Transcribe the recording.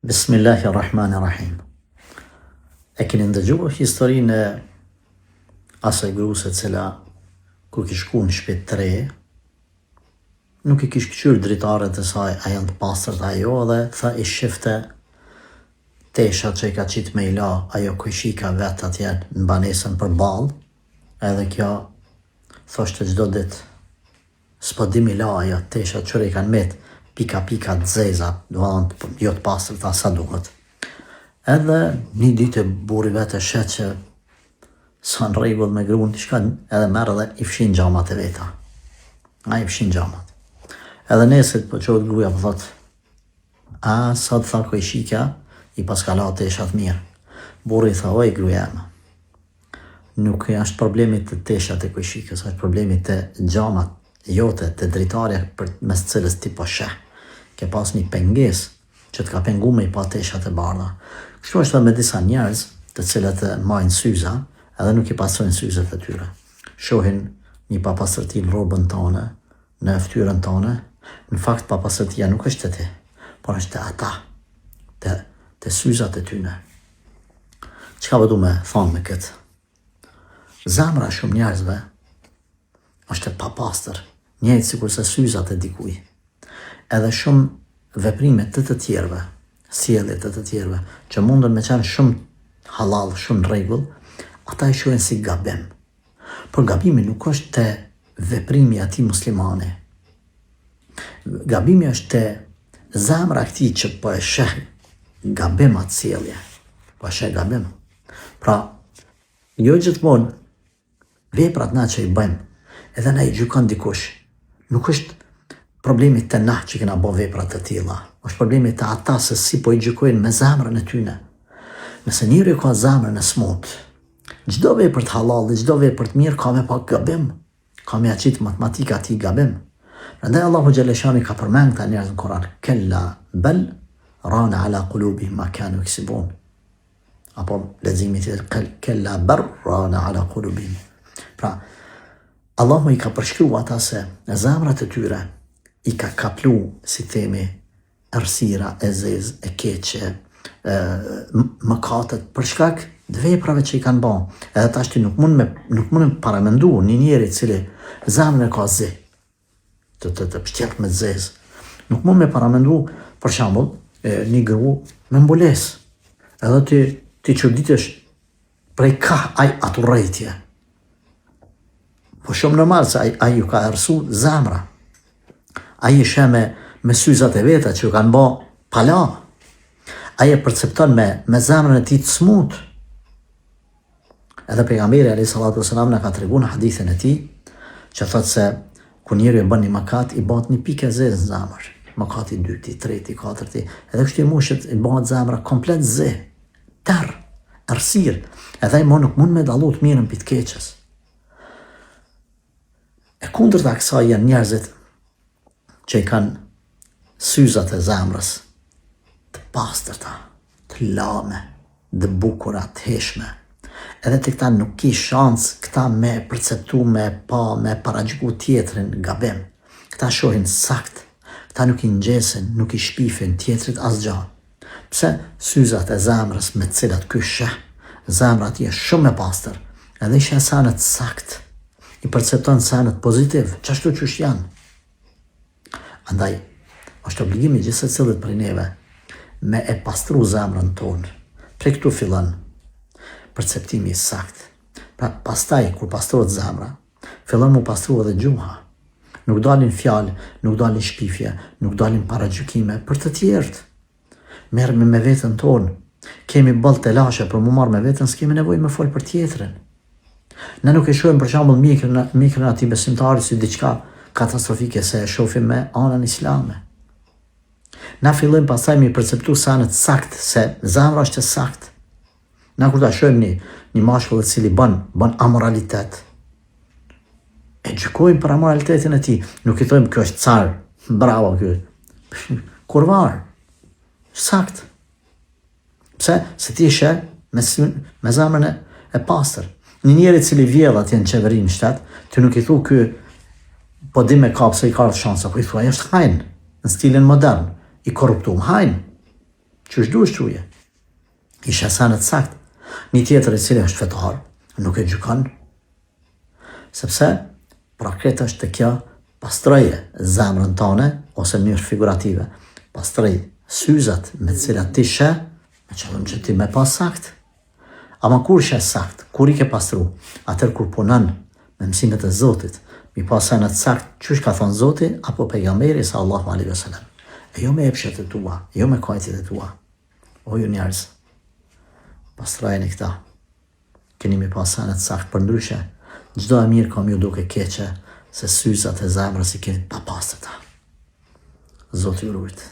Bismillahirrahmanirrahim. E keni ndëgjuar historinë e asaj gruse cila kur ki shku në shtëpi të re, nuk I kish kqyr dritaret e saj a janë të pastërt ajo dhe tha I shifte teshat që I ka qit me I la ajo kujshika vet atje në banesën për ball, edhe kjo thoshte çdo ditë s'po di mi la ajo teshat qëre I kanë met pika të zeza, jo të pastërta sa duhet. Edhe një ditë burri vetë shet që s'ka në rregull me gruan, edhe merr edhe I fshin xhamat e veta. Ai I fshin xhamat. Edhe nesër po çohet gruaja po thot, a sot tha kujshika I paska la teshat mirë. Burri tha, oj gruaja eme, nuk është problemi të teshat e kujshikës, është problemi të xhamat jote, të dritarja për mes cilës ti po sheh. Ke pas një pengesë që të ka pengu me I pa teshat e bardha. Kështu është me disa njerëz të cilët majnë syza edhe nuk I pasojnë syzet e tyre. Shohin një papastërti në rrobën tonë, në fytyrën tonë, në fakt papastërtia nuk është të ti, por është të ata, të syzat e tyne. Çka vë du me thonë me këtë? Zemra shumë njerëzve është e papastër, njëjtë sikur se syzat e dikuj. Edhe shumë veprime të tjerëve, sjellje të tjerëve, që mundën me qenë shumë halal, shumë rregull, ata I shohin si gabim. Por gabimi nuk është te veprimi I atij muslimani. Gabimi është te zemra këtij që po e sheh gabim atë sjellje. Po e sheh gabim. Pra, jo gjithmonë veprat na që I bëjmë, edhe na I gjykon dikush. Nuk është problemi të na që kena bo veprat të tilla, është problemi të ata se si po I gjykojnë me zemrën e tyne. Nëse njëri ka zemrën e smut, çdo vepër të halal dhe çdo vepër të mirë ka me pak gabim, ka me aqit matematika ti gabim. Prandaj Allahu xhaleshani ka përmend këta njerëz në Kur'an, kella bal rana ala qulubihim ma kanu yaksibun. Apo leximi tjetër kella bar rana ala qulubihim. Pra, Allahu I ka përshkruar ata se në zemrat e tyre I ka kaplu, si themi, errësira, e zezë, e keqe, mëkatet, për shkak të veprave që I kanë bën. Edhe tash ti nuk mund me paramendu një njeri I cili zemrën e ka zi, të pështjellë me zezë. Nuk mund me paramendu, për shembull, një gru me mbulesë. Edhe ti çuditesh prej ka ai atë urrëtie. Po shumë normal se ai ju ka errësu zemra. Ai e sheh me syzat e veta që ju kanë bë pala. Ai e percepton me zemrën e tij të smut. Edhe pejgamberi alayhi salatu wasalam na ka treguar në hadithin e tij që thotë se kur njeriu e bën një mëkat I bëhet një pikë zezë në zemër. Mëkati I dytë, I tretë, I katërti, edhe kështu I mushet I bëhet zemra komplet zë. Terr, errësirë. Edhe ai nuk mund me dallu të mirën pi të keqes. E kundërta kësaj janë njerëzit që I kanë syzat e zemrës të pastërta, të lame, të bukura, të heshme. Edhe të këta nuk ki shans këta me perceptu, me pa, me paragjyku tjetrin gabim. Këta shohin sakt, këta nuk I ngjesen, nuk I shpifin tjetrit asgjë. Pse syzat e zemrës me të cilat ky sheh, zemra atij është shumë e pastër, edhe I sheh sanet sakt, I percepton sanet pozitiv, çashtu qysh janë. Andaj, është obligimi gjithë secillit prej neve me e pastru zemrën tonë. Prej këtu fillon perceptimi I sakt. Pra, pastaj, kur pastrohet zemra, fillon mu pastru edhe gjuha. Nuk dalin fjalë, nuk dalin shpifje, nuk dalin paragjykime për të tjerët. Merremi me veten tonë. Kemi boll të lashe për mu marrë me veten, s'kemi nevojë me fol për tjetrin. Ne nuk e shohim për shembull mikrën atij besimtarit si diçka katastrofike se e shohim me anën islame. Na fillojmë pastaj me perceptu sanet sakt se zemra është e sakt. Na kur ta shohim një mashkull I cili bën amoralitet, e gjykojmë për amoralitetin e tij, nuk I thojmë kjo është car, bravo ky. Kurvar. Sakt. Pse? Se ti sheh me zemrën e pastër. Një njeri I cili vjedh atje në qeverinë shtet, ti nuk I thu ky po di me kap se I ka shansa, po I thua, është hajn, në stilin modern, I korruptum, hajn. Që shdu është uje. Ishe senet sakt. Një tjetër i cili është fetar, nuk e gjykon, sepse prakrit është të kjo pastroje zemrën tane, ose në njërë figurative, pastroj syzat me cilat ti she, me qëllëm që ti me pas sakt. Ama kur she sakt, kur i ke pastru, atër kur punon me mësimet e Zotit, mi pas senet sakt, qysh ka thonë Zotit, apo pejgamberi sallallahu alaihi wasallam. E jo me epshet e tua, jo me kajtit e tua. O ju njerëz, pastrojeni këta. Keni mi pas senet sakt, për ndryshe, gjdo e mirë kam ju duke keqe, se syzat e zemrës i keni pa pas të ta. Zotë ju rujtë.